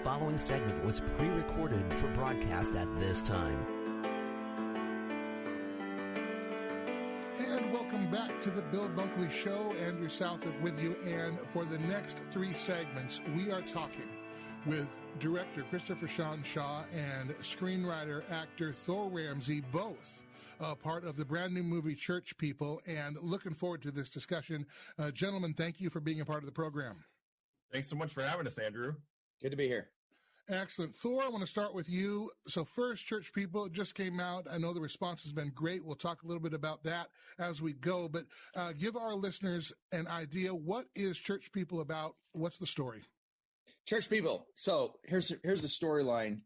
following segment was pre-recorded for broadcast at this time. And welcome back to the Bill Bunkley Show. Andrew Southwick with you. And for the next three segments, we are talking with director Christopher Sean Shaw and screenwriter, actor Thor Ramsey, both part of the brand new movie Church People, and looking forward to this discussion. Gentlemen, thank you for being a part of the program. Thanks so much for having us, Andrew. Good to be here. Excellent. Thor, I want to start with you. So first, Church People just came out. I know the response has been great. We'll talk a little bit about that as we go, but give our listeners an idea. What is Church People about? What's the story? Church People. So here's the storyline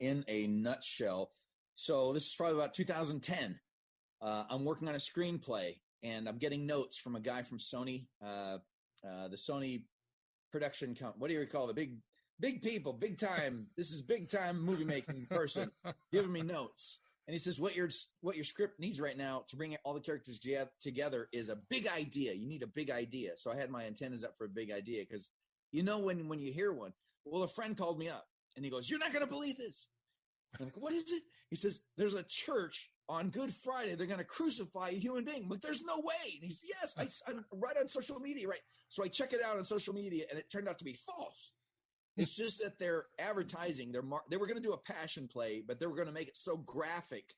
in a nutshell. So this is probably about 2010. I'm working on a screenplay, and I'm getting notes from a guy from Sony, the Sony production company. What do you call the big people, big time? This is big time movie making person giving me notes, and he says, "What your script needs right now to bring all the characters together is a big idea. You need a big idea." So I had my antennas up for a big idea because when you hear one. Well, a friend called me up, and he goes, "You're not going to believe this." I'm like, "What is it?" He says, "There's a church on Good Friday. They're going to crucify a human being." I'm like, "There's no way." And he says, "Yes, I'm right on social media, right?" So I check it out on social media, and it turned out to be false. It's just that they're advertising. They were going to do a passion play, but they were going to make it so graphic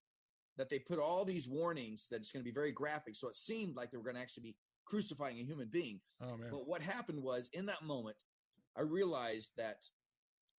that they put all these warnings that it's going to be very graphic. So it seemed like they were going to actually be crucifying a human being. Oh, man. But what happened was, in that moment, I realized that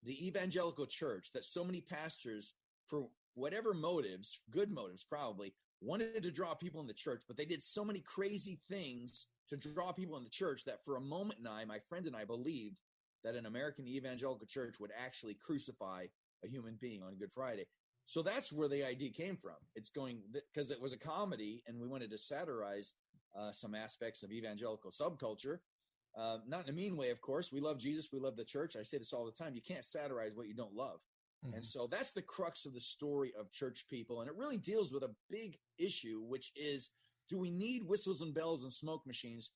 the evangelical church, that so many pastors, for whatever motives, good motives probably, wanted to draw people in the church, but they did so many crazy things to draw people in the church that for a moment my friend and I believed that an American evangelical church would actually crucify a human being on Good Friday. So that's where the idea came from. It's going because it was a comedy, and we wanted to satirize some aspects of evangelical subculture. Not in a mean way, of course. We love Jesus. We love the church. I say this all the time. You can't satirize what you don't love. Mm-hmm. And so that's the crux of the story of Church People. And it really deals with a big issue, which is, do we need whistles and bells and smoke machines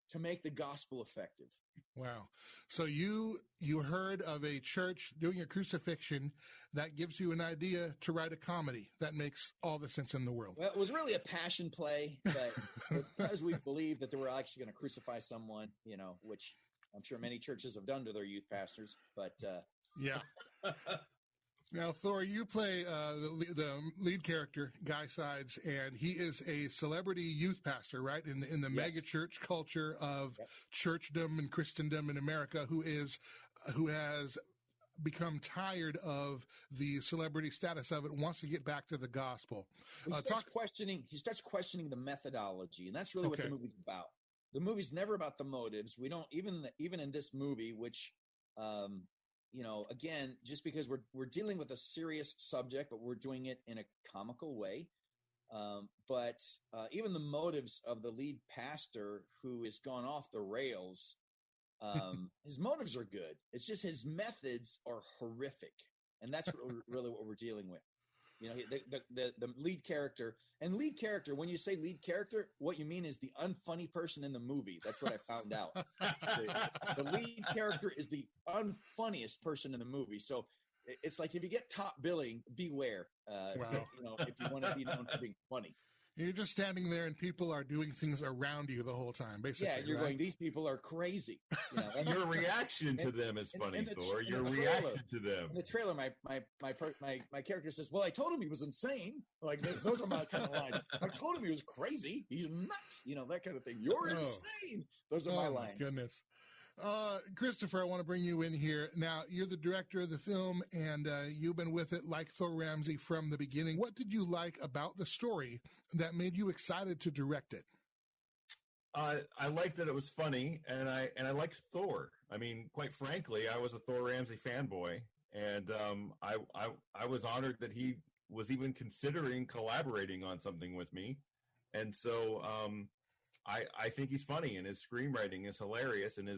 to make the gospel effective? Wow. So you heard of a church doing a crucifixion that gives you an idea to write a comedy. That makes all the sense in the world. Well, it was really a passion play, but because we believed that they were actually going to crucify someone, which I'm sure many churches have done to their youth pastors, but yeah. Now, Thor, you play the lead character, Guy Sides, and he is a celebrity youth pastor, right? In the Yes. mega church culture of Yep. churchdom and Christendom in America, who has become tired of the celebrity status of it, and wants to get back to the gospel. He starts questioning the methodology, and that's really what the movie's about. The movie's never about the motives. We don't even in this movie, which again, just because we're dealing with a serious subject, but we're doing it in a comical way. But even the motives of the lead pastor, who has gone off the rails, his motives are good. It's just his methods are horrific, and that's really what we're dealing with. The lead character. And lead character, when you say lead character, what you mean is the unfunny person in the movie. That's what I found out. The lead character is the unfunniest person in the movie. So it's like, if you get top billing, beware. Wow. If you want to be known for being funny. You're just standing there and people are doing things around you the whole time, basically. Yeah, you're right? going, these people are crazy. Your reaction to them is funny, Thor. Your reaction to them. In the trailer, my character says, "Well, I told him he was insane." Like, those are my kind of lines. I told him he was crazy. He's nuts. That kind of thing. You're insane. Those are my lines. Oh, my goodness. Christopher, I want to bring you in here. Now, you're the director of the film, and you've been with it like Thor Ramsey from the beginning. What did you like about the story that made you excited to direct it? I liked that it was funny, and I liked Thor. I mean, quite frankly, I was a Thor Ramsey fanboy, and I was honored that he was even considering collaborating on something with me. And so I think he's funny, and his screenwriting is hilarious, and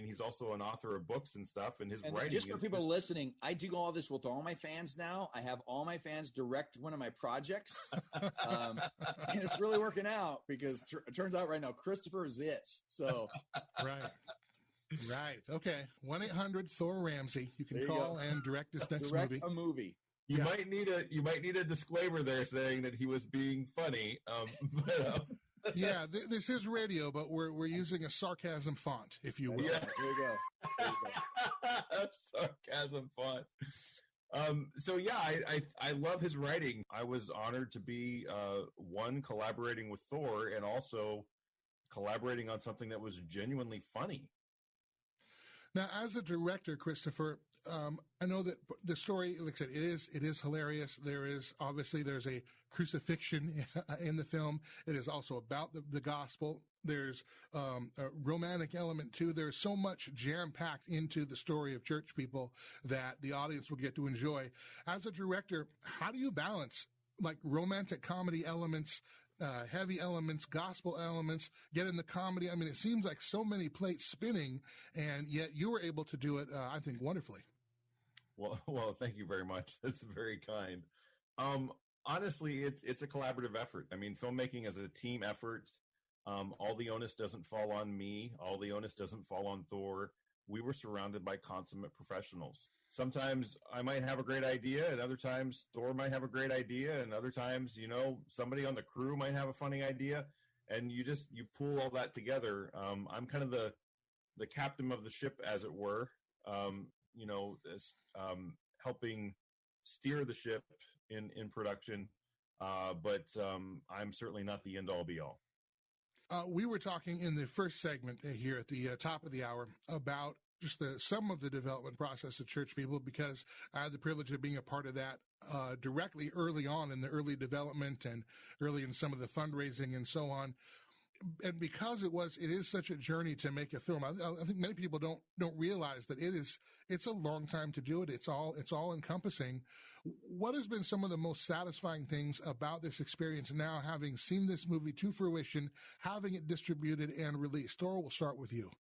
he's also an author of books and stuff, and his writing. Just for people listening, I do all this with all my fans now. I have all my fans direct one of my projects, and it's really working out because it turns out right now Christopher is it. So right. Right. Okay. 1-800-THOR-RAMSEY. You can There you call go. and direct this next Direct movie. a movie. You Yeah. might need a disclaimer there saying that he was being funny. But, Yeah, this is radio, but we're using a sarcasm font, if you will. Yeah. There you go. There you go. Sarcasm font. So yeah, I love his writing. I was honored to be one, collaborating with Thor, and also collaborating on something that was genuinely funny. Now, as a director, Christopher, I know that the story, like I said, it is hilarious. There's a crucifixion in the film. It is also about the gospel. There's a romantic element too. There's so much jam-packed into the story of Church People that the audience will get to enjoy. As a director, how do you balance like romantic comedy elements, heavy elements, gospel elements, get in the comedy? I mean, it seems like so many plates spinning, and yet you were able to do it, I think, wonderfully. Well, thank you very much. That's very kind. Honestly, it's a collaborative effort. I mean, filmmaking is a team effort. All the onus doesn't fall on me. All the onus doesn't fall on Thor. We were surrounded by consummate professionals. Sometimes I might have a great idea, and other times Thor might have a great idea, and other times, somebody on the crew might have a funny idea, and you pull all that together. I'm kind of the captain of the ship, as it were. Helping steer the ship in production, but I'm certainly not the end all be all. We were talking in the first segment here at the top of the hour about just some of the development process of Church People, because I had the privilege of being a part of that directly early on in the early development and early in some of the fundraising and so on. And because it is such a journey to make a film, I think many people don't realize that it's a long time to do it. It's all encompassing. What has been some of the most satisfying things about this experience now, having seen this movie to fruition, having it distributed and released? Thor, we'll start with you.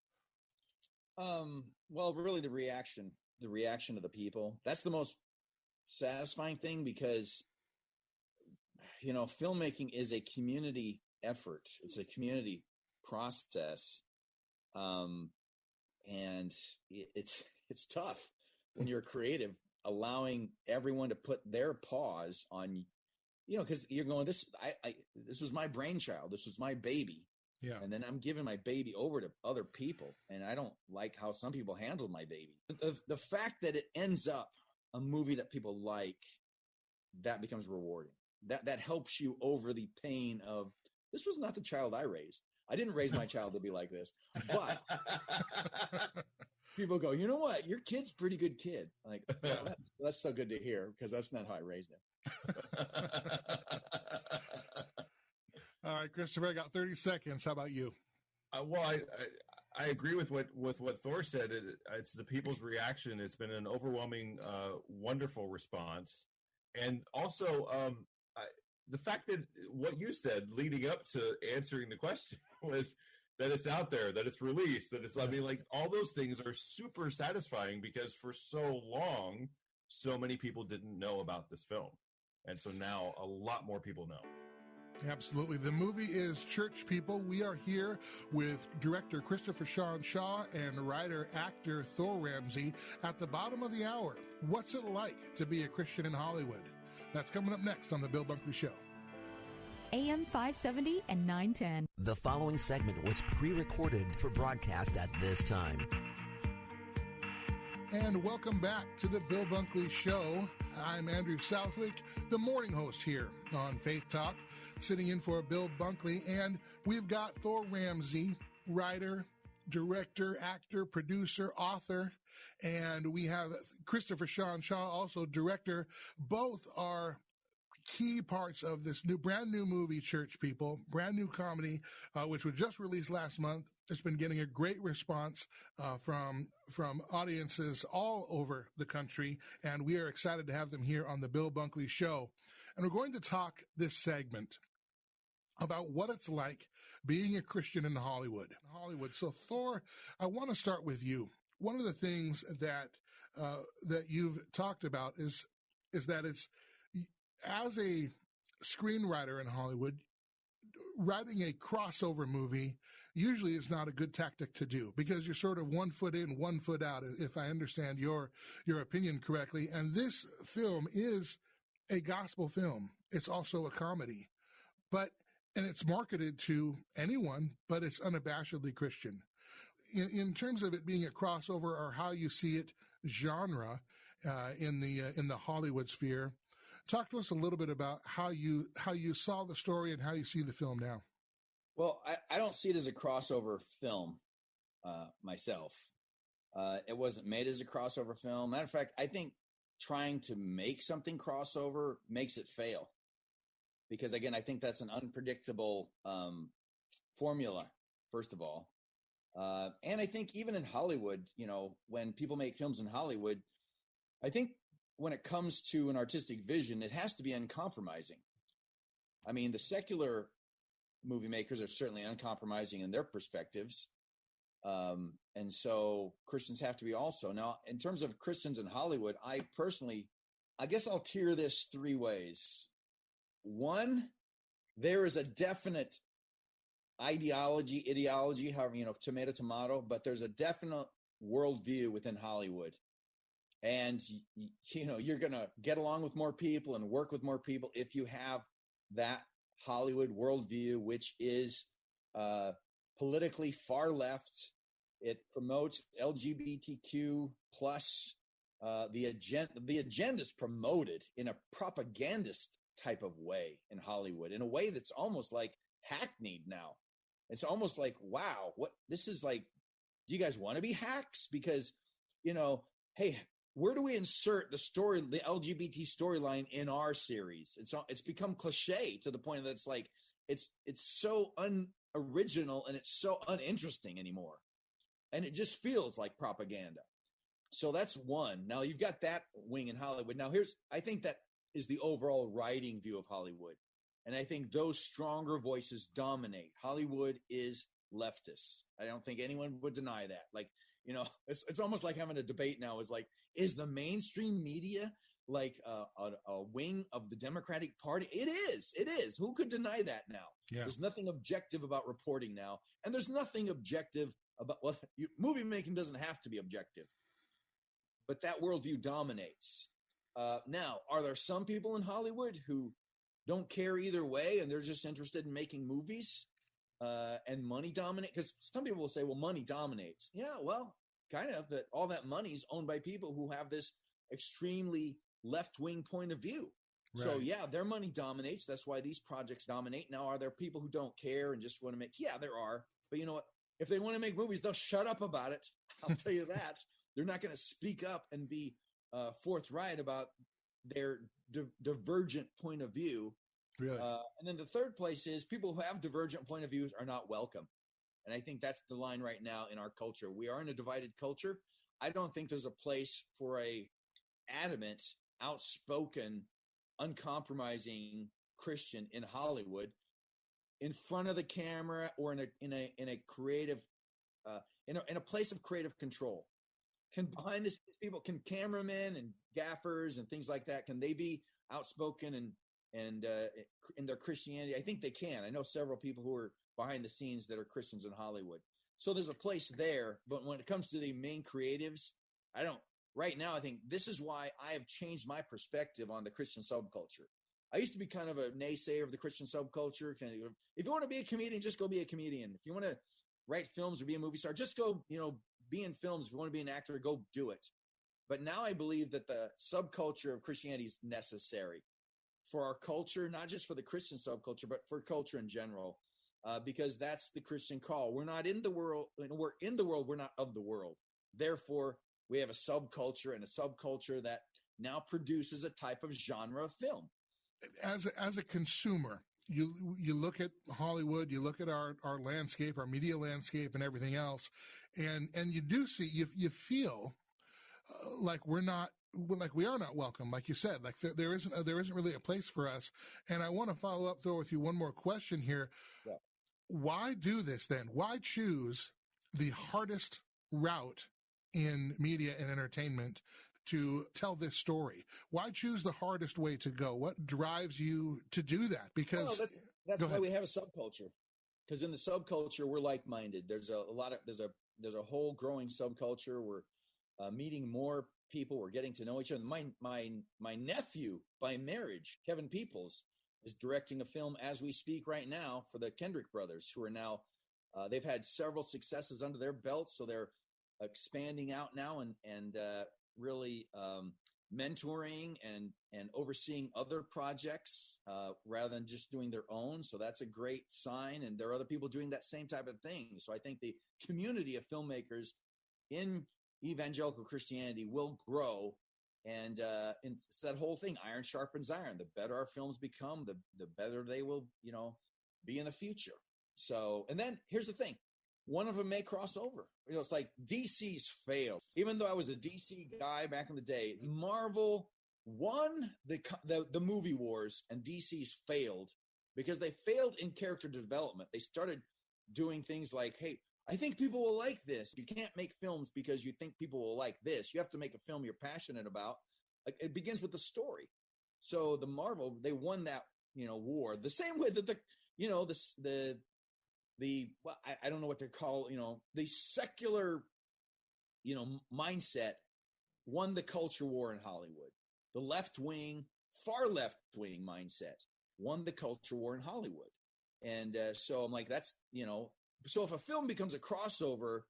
Well, really the reaction of the people. That's the most satisfying thing, because, filmmaking is a community effort. It's a community process. And it's tough when you're creative, allowing everyone to put their paws on, because you're going, this was my brainchild. This was my baby. Yeah. And then I'm giving my baby over to other people. And I don't like how some people handle my baby. The fact that it ends up a movie that people like, that becomes rewarding. That helps you over the pain of, this was not the child I raised. I didn't raise my child to be like this. But people go, you know what? Your kid's a pretty good kid. Like, that's so good to hear, because that's not how I raised him. All right, Christopher, I got 30 seconds. How about you? Well, I agree with what Thor said. It's the people's reaction. It's been an overwhelming, wonderful response. And also, the fact that what you said leading up to answering the question was that it's out there, that it's released, that it's, I mean, like, all those things are super satisfying, because for so long, so many people didn't know about this film. And so now a lot more people know. Absolutely. The movie is Church People. We are here with director Christopher Sean Shaw and writer-actor Thor Ramsey at the bottom of the hour. What's it like to be a Christian in Hollywood? That's coming up next on The Bill Bunkley Show. AM 570 and 910. The following segment was pre-recorded for broadcast at this time. And welcome back to the Bill Bunkley Show. I'm Andrew Southwick, the morning host here on Faith Talk, sitting in for Bill Bunkley. And we've got Thor Ramsey, writer, director, actor, producer, author. And we have Christopher Sean Shaw, also director. Both are key parts of this brand new movie, Church People, brand new comedy, which was just released last month. It's been getting a great response from audiences all over the country, and we are excited to have them here on the Bill Bunkley Show. And we're going to talk this segment about what it's like being a Christian in Hollywood. So, Thor, I want to start with you. One of the things that you've talked about is that it's, as a screenwriter in Hollywood, writing a crossover movie usually is not a good tactic to do because you're sort of 1 foot in, 1 foot out, if I understand your opinion correctly. And this film is a gospel film. It's also a comedy, and it's marketed to anyone, but it's unabashedly Christian. In terms of it being a crossover or how you see it genre in the Hollywood sphere, talk to us a little bit about how you saw the story and how you see the film now. Well, I don't see it as a crossover film myself. It wasn't made as a crossover film. Matter of fact, I think trying to make something crossover makes it fail. Because, again, I think that's an unpredictable formula, first of all. And I think even in Hollywood, when people make films in Hollywood, I think when it comes to an artistic vision, it has to be uncompromising. I mean, the secular movie makers are certainly uncompromising in their perspectives. And so Christians have to be also. Now, in terms of Christians in Hollywood, I guess I'll tier this 3 ways. 1, there is a definite ideology, however, tomato, but there's a definite worldview within Hollywood. And, you're going to get along with more people and work with more people if you have that Hollywood worldview, which is politically far left. It promotes LGBTQ plus. The agenda is promoted in a propagandist type of way in Hollywood, in a way that's almost like hackneyed now. It's almost like, wow, what this is like, do you guys want to be hacks? Because, hey, where do we insert the LGBT storyline in our series? It's become cliche to the point that it's like, it's so unoriginal and it's so uninteresting anymore. And it just feels like propaganda. So that's one. Now you've got that wing in Hollywood. Now I think that is the overall writing view of Hollywood. And I think those stronger voices dominate. Hollywood is leftist. I don't think anyone would deny that. Like, it's almost like having a debate now is the mainstream media like a wing of the Democratic Party? It is. Who could deny that now? Yeah. There's nothing objective about reporting now. And there's nothing objective about, movie making doesn't have to be objective. But that worldview dominates. Now, are there some people in Hollywood who don't care either way and they're just interested in making movies and money dominate? Because some people will say, well, money dominates. Yeah, well, kind of, but all that money is owned by people who have this extremely left-wing point of view. Right. So, yeah, their money dominates. That's why these projects dominate. Now, are there people who don't care and just want to make? Yeah, there are. But you know what? If they want to make movies, they'll shut up about it. I'll tell you that. They're not going to speak up and be forthright about their divergent point of view. Really? And then the third place is people who have divergent point of views are not welcome. And I think that's the line right now in our culture. We are in a divided culture. I don't think there's a place for a adamant, outspoken, uncompromising Christian in Hollywood in front of the camera or in a creative in a place of creative control. Can behind the scenes people, can cameramen and gaffers and things like that, can they be outspoken and in their Christianity? I think they can. I know several people who are behind the scenes that are Christians in Hollywood. So there's a place there. But when it comes to the main creatives, right now, I think this is why I have changed my perspective on the Christian subculture. I used to be kind of a naysayer of the Christian subculture. If you want to be a comedian, just go be a comedian. If you want to write films or be a movie star, just go, be in films. If you want to be an actor, go do it. But now I believe that the subculture of Christianity is necessary for our culture, not just for the Christian subculture, but for culture in general, because that's the Christian call. We're not in the world. We're in the world. We're not of the world. Therefore, we have a subculture, and a subculture that now produces a type of genre of film. As a consumer, you look at Hollywood, you look at our landscape, our media landscape, and everything else, and you do see, you feel like we are not welcome, like you said, like there isn't really a place for us. And I want to follow up though with you one more question here. Yeah. Why do this then? Why choose the hardest route in media and entertainment to tell this story? Why choose the hardest way to go? What drives you to do that? Because That's Go why ahead. we have a subculture, because in the subculture we're like-minded. There's a whole growing subculture. We're meeting more people. We're getting to know each other. My nephew by marriage, Kevin Peoples, is directing a film as we speak right now for the Kendrick brothers, who are now they've had several successes under their belts, so they're expanding out now and really mentoring and overseeing other projects rather than just doing their own. So that's a great sign. And there are other people doing that same type of thing. So I think the community of filmmakers in evangelical Christianity will grow. And it's that whole thing, iron sharpens iron. The better our films become, the better they will, be in the future. So, and then here's the thing. One of them may cross over. It's like DC's failed. Even though I was a DC guy back in the day, Marvel won the movie wars, and DC's failed because they failed in character development. They started doing things like, hey, I think people will like this. You can't make films because you think people will like this. You have to make a film you're passionate about. Like, it begins with the story. So the Marvel, they won that, war. The same way that I don't know what they're called, the secular, mindset won the culture war in Hollywood. The left wing, far left wing mindset won the culture war in Hollywood. And so I'm like, that's, so if a film becomes a crossover,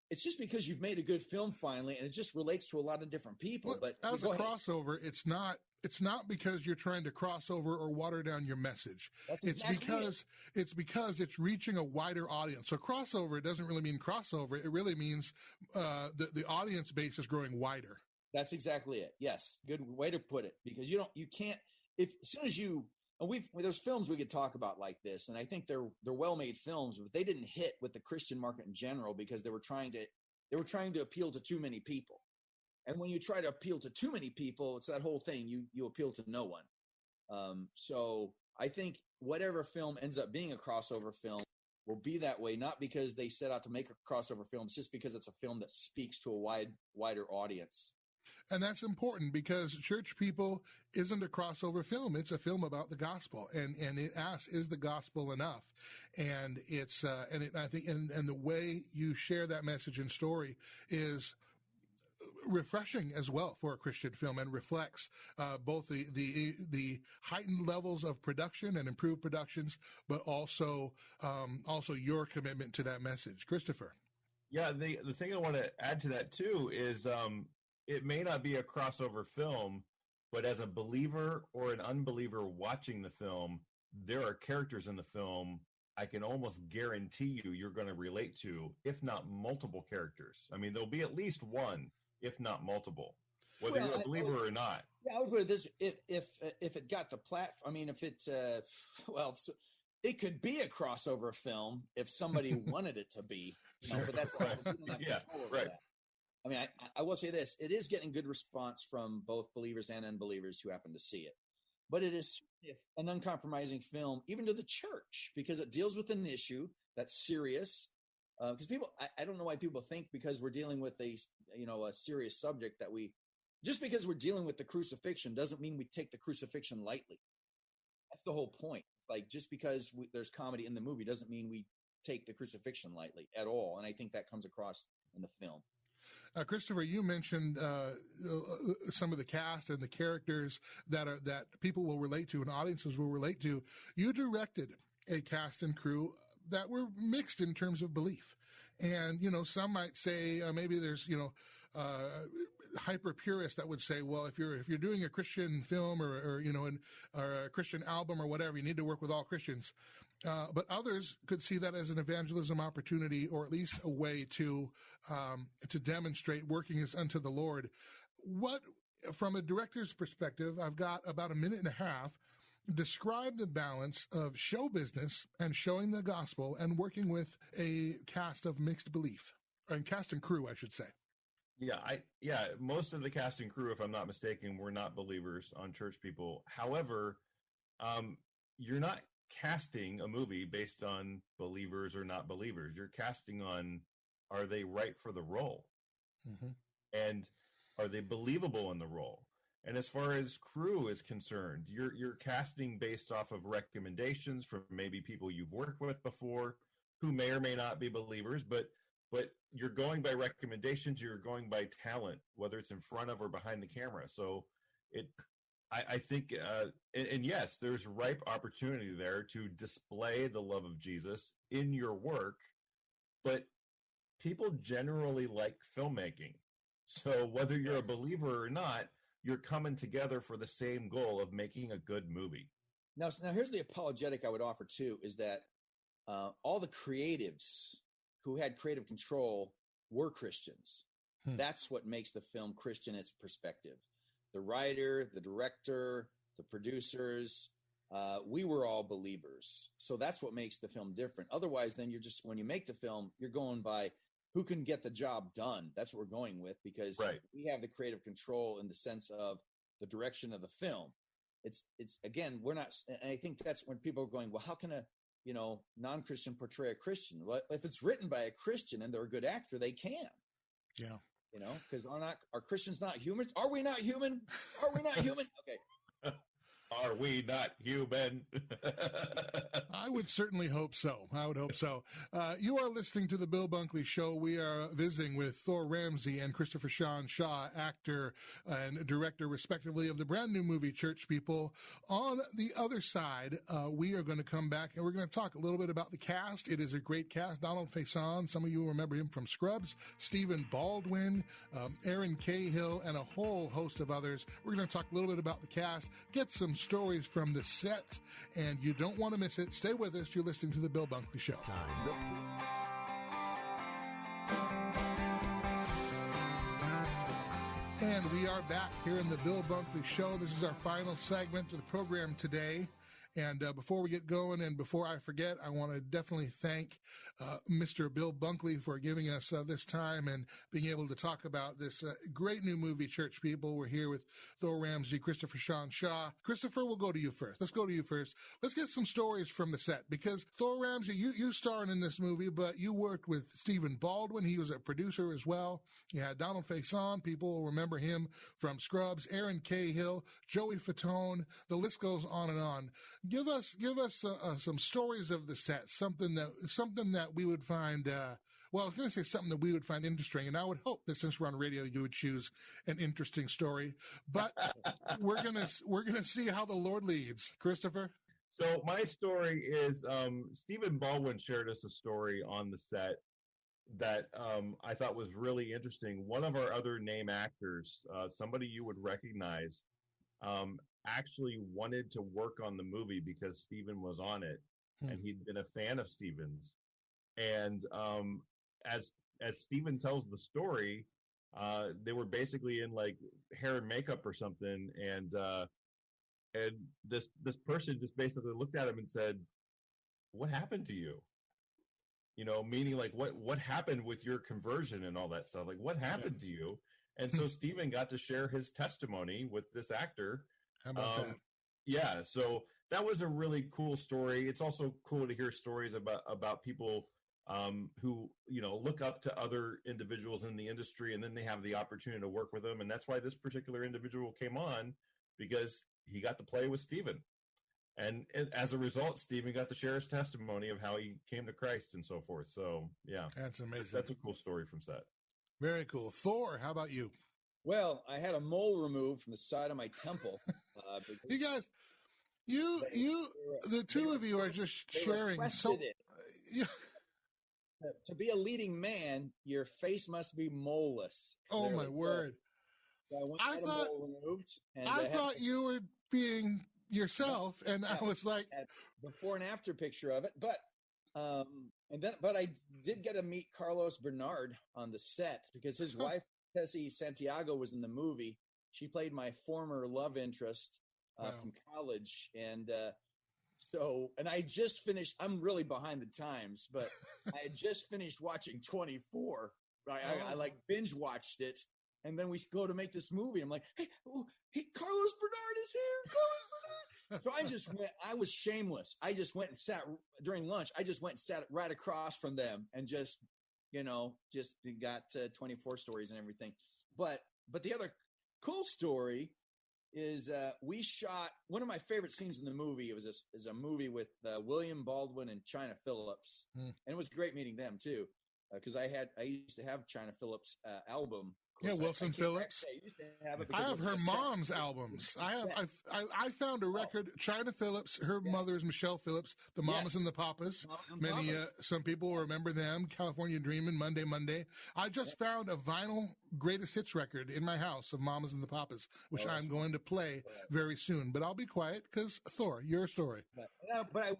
it's just because you've made a good film finally, and it just relates to a lot of different people. Well, But as a crossover, it's not because you're trying to cross over or water down your message. It's because it's reaching a wider audience. So crossover, it doesn't really mean crossover. It really means the audience base is growing wider. That's exactly it. Yes, good way to put it. Because you can't, as soon as you, and there's films we could talk about like this, and I think they're well-made films, but they didn't hit with the Christian market in general because they were trying to appeal to too many people. And when you try to appeal to too many people, it's that whole thing. You appeal to no one. So I think whatever film ends up being a crossover film will be that way, not because they set out to make a crossover film. It's just because it's a film that speaks to a wider audience. And that's important because Church People isn't a crossover film. It's a film about the gospel, and it asks, is the gospel enough? And it's I think and the way you share that message and story is refreshing as well for a Christian film, and reflects both the heightened levels of production and improved productions, but also your commitment to that message. Christopher. Yeah, the thing I want to add to that too is it may not be a crossover film, but as a believer or an unbeliever watching the film, there are characters in the film I can almost guarantee you're going to relate to, if not multiple characters. I mean, there'll be at least one, if not multiple, whether you're a believer or not. Yeah, I would put it this: if it got the platform, I mean, if it it could be a crossover film if somebody wanted it to be, but that's all. Yeah, right. That. I mean, I will say this: it is getting good response from both believers and unbelievers who happen to see it. But it is an uncompromising film, even to the church, because it deals with an issue that's serious. Because people, I don't know why people think because we're dealing with a serious subject that just because we're dealing with the crucifixion doesn't mean we take the crucifixion lightly. That's the whole point. Like, just because there's comedy in the movie doesn't mean we take the crucifixion lightly at all. And I think that comes across in the film. Christopher, you mentioned some of the cast and the characters that people will relate to and audiences will relate to. You directed a cast and crew that were mixed in terms of belief. And, some might say maybe there's, hyper purists that would say, well, if you're doing a Christian film or a Christian album or whatever, you need to work with all Christians. But others could see that as an evangelism opportunity, or at least a way to demonstrate working as unto the Lord. What, from a director's perspective, I've got about a minute and a half. Describe the balance of show business and showing the gospel and working with a cast of mixed belief, and cast and crew, I should say. Yeah, most of the cast and crew, if I'm not mistaken, were not believers on Church People. However, you're not casting a movie based on believers or not believers. You're casting on, are they right for the role? Mm-hmm. And are they believable in the role? And as far as crew is concerned, you're casting based off of recommendations from maybe people you've worked with before, who may or may not be believers, but you're going by recommendations. You're going by talent, whether it's in front of or behind the camera. So I think, and yes, there's ripe opportunity there to display the love of Jesus in your work, but people generally like filmmaking. So whether you're a believer or not, you're coming together for the same goal of making a good movie. Now here's the apologetic I would offer too, is that all the creatives who had creative control were Christians. That's what makes the film Christian, its perspective. The writer, the director, the producers, we were all believers. So that's what makes the film different. Otherwise, then when you make the film, you're going by who can get the job done. That's what we're going with, because we have the creative control in the sense of the direction of the film. It's again, we're not, and I think that's when people are going, well, how can a non-Christian portray a Christian? Well, if it's written by a Christian and they're a good actor, they can. Yeah. Because are Christians not humans? Are we not human? Are we not human? Okay. Are we not human? I would certainly hope so. I would hope so. You are listening to the Bill Bunkley Show. We are visiting with Thor Ramsey and Christopher Sean Shaw, actor and director, respectively, of the brand new movie Church People. On the other side, we are going to come back and we're going to talk a little bit about the cast. It is a great cast. Donald Faison, some of you remember him from Scrubs, Stephen Baldwin, Aaron Cahill, and a whole host of others. We're going to talk a little bit about the cast, get some stories from the set, and you don't want to miss it. Stay with us. You're listening to the Bill Bunkley Show. And we are back here in the Bill Bunkley Show. This is our final segment of the program today. And before we get going and before I forget, I want to definitely thank Mr. Bill Bunkley for giving us this time and being able to talk about this great new movie, Church People. We're here with Thor Ramsey, Christopher Sean Shaw. Christopher, we'll go to you first. Let's go to you first. Let's get some stories from the set, because Thor Ramsey, you starred in this movie, but you worked with Stephen Baldwin. He was a producer as well. You had Donald Faison. People will remember him from Scrubs, Aaron Cahill, Joey Fatone. The list goes on and on. Give us some stories of the set, something that we would find. Well, I was going to say something that we would find interesting, and I would hope that since we're on radio, you would choose an interesting story. But we're gonna see how the Lord leads. Christopher. So my story is Stephen Baldwin shared us a story on the set that I thought was really interesting. One of our other name actors, somebody you would recognize, actually wanted to work on the movie because Stephen was on it, and he'd been a fan of Stephen's. And as Stephen tells the story, they were basically in like hair and makeup or something, and this person just basically looked at him and said, "What happened to you?" Meaning like what happened with your conversion and all that stuff. Like, what happened to you? And so Stephen got to share his testimony with this actor. How about that? Yeah, so that was a really cool story. It's also cool to hear stories about people who look up to other individuals in the industry, and then they have the opportunity to work with them. And that's why this particular individual came on, because he got to play with Stephen. And as a result, Stephen got to share his testimony of how he came to Christ and so forth. So, yeah. That's amazing. That's a cool story from set. Very cool. Thor, how about you? Well, I had a mole removed from the side of my temple. You guys, the two of you are just sharing so. Yeah. To be a leading man, your face must be moleless. Oh my word! So I thought removed, and I thought you were being yourself, and I was like, before and after picture of it. But I did get to meet Carlos Bernard on the set, because his wife Tessie Santiago was in the movie. She played my former love interest from college, and I just finished. I'm really behind the times, but I had just finished watching 24. I like binge watched it, and then we go to make this movie. I'm like, hey, Carlos Bernard is here. Carlos Bernard. So I just went. I was shameless. I just went and sat during lunch. I just went and sat right across from them, and just got 24 stories and everything. But the other cool story is we shot one of my favorite scenes in the movie. It was is a movie with William Baldwin and China Phillips, and it was great meeting them too, because I used to have China Phillips album. Yeah, Wilson Phillips. I have her mom's albums. I found a record. China Phillips. Her mother is Michelle Phillips. The Mamas and the Papas. Some people remember them. California Dreamin', Monday, Monday. I just found a vinyl greatest hits record in my house of Mamas and the Papas, which I'm going to play very soon. But I'll be quiet because Thor, your story. But I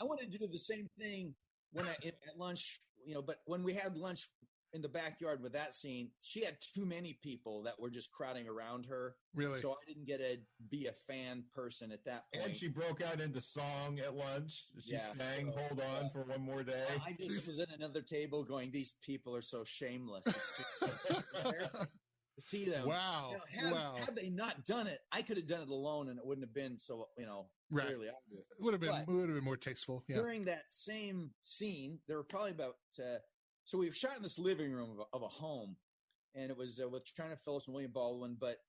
wanted to do the same thing when at lunch. But when we had lunch in the backyard with that scene, she had too many people that were just crowding around her. Really? So I didn't get to be a fan person at that point. And she broke out into song at lunch. She sang "Hold On" for one more day. I just was at another table going, "These people are so shameless." It's just to see them. Wow. Had they not done it, I could have done it alone, and it wouldn't have been so really obvious. It would have been more tasteful. Yeah. During that same scene, there were probably about. So we shot in this living room of a home, and it was with China Phillips and William Baldwin, but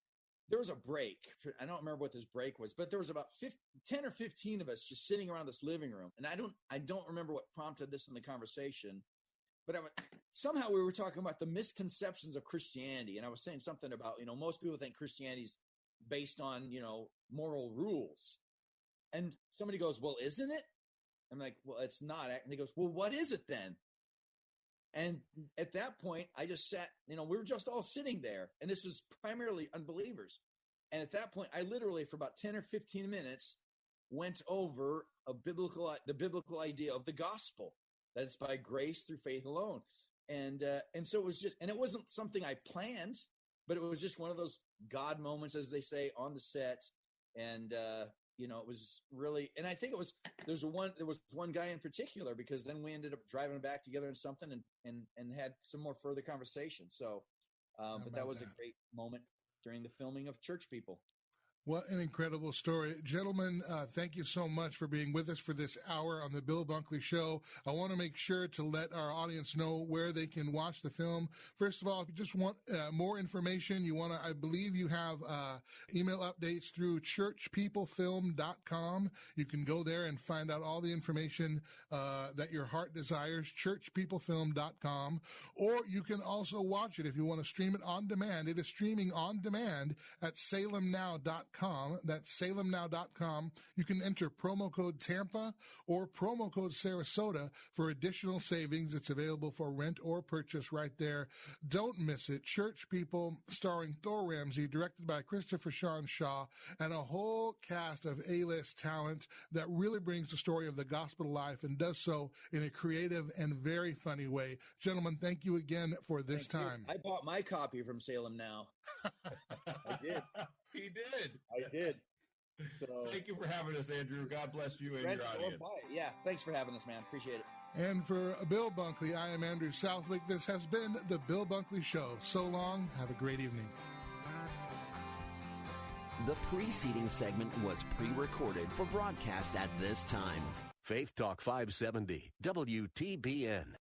there was a break. I don't remember what this break was, but there was about 10 or 15 of us just sitting around this living room. And I don't remember what prompted this in the conversation, but somehow we were talking about the misconceptions of Christianity. And I was saying something about, most people think Christianity's based on, moral rules. And somebody goes, "Well, isn't it?" I'm like, "Well, it's not." And he goes, "Well, what is it then?" And at that point, I just sat, we were just all sitting there, and this was primarily unbelievers. And at that point, I literally, for about 10 or 15 minutes, went over the biblical idea of the gospel, that it's by grace through faith alone. And so it was it wasn't something I planned, but it was just one of those God moments, as they say, on the set. And, it was really, and I think there was one guy in particular, because then we ended up driving back together in something and had some more further conversation. So, but that was a great moment during the filming of Church People. What an incredible story. Gentlemen, thank you so much for being with us for this hour on the Bill Bunkley Show. I want to make sure to let our audience know where they can watch the film. First of all, if you just want more information, I believe you have email updates through churchpeoplefilm.com. You can go there and find out all the information that your heart desires, churchpeoplefilm.com. Or you can also watch it if you want to stream it on demand. It is streaming on demand at salemnow.com. That's salemnow.com. You can enter promo code Tampa or promo code Sarasota for additional savings. It's available for rent or purchase right there. Don't miss it. Church People, starring Thor Ramsey, directed by Christopher Sean Shaw, and a whole cast of A-list talent that really brings the story of the gospel to life and does so in a creative and very funny way. Gentlemen, thank you again for this time. I bought my copy from Salem Now. I did. He did. I did. So thank you for having us, Andrew. God bless you and your audience. Yeah, thanks for having us, man. Appreciate it. And for Bill Bunkley, I am Andrew Southwick. This has been the Bill Bunkley Show. So long. Have a great evening. The preceding segment was pre-recorded for broadcast at this time. Faith Talk 570, WTBN.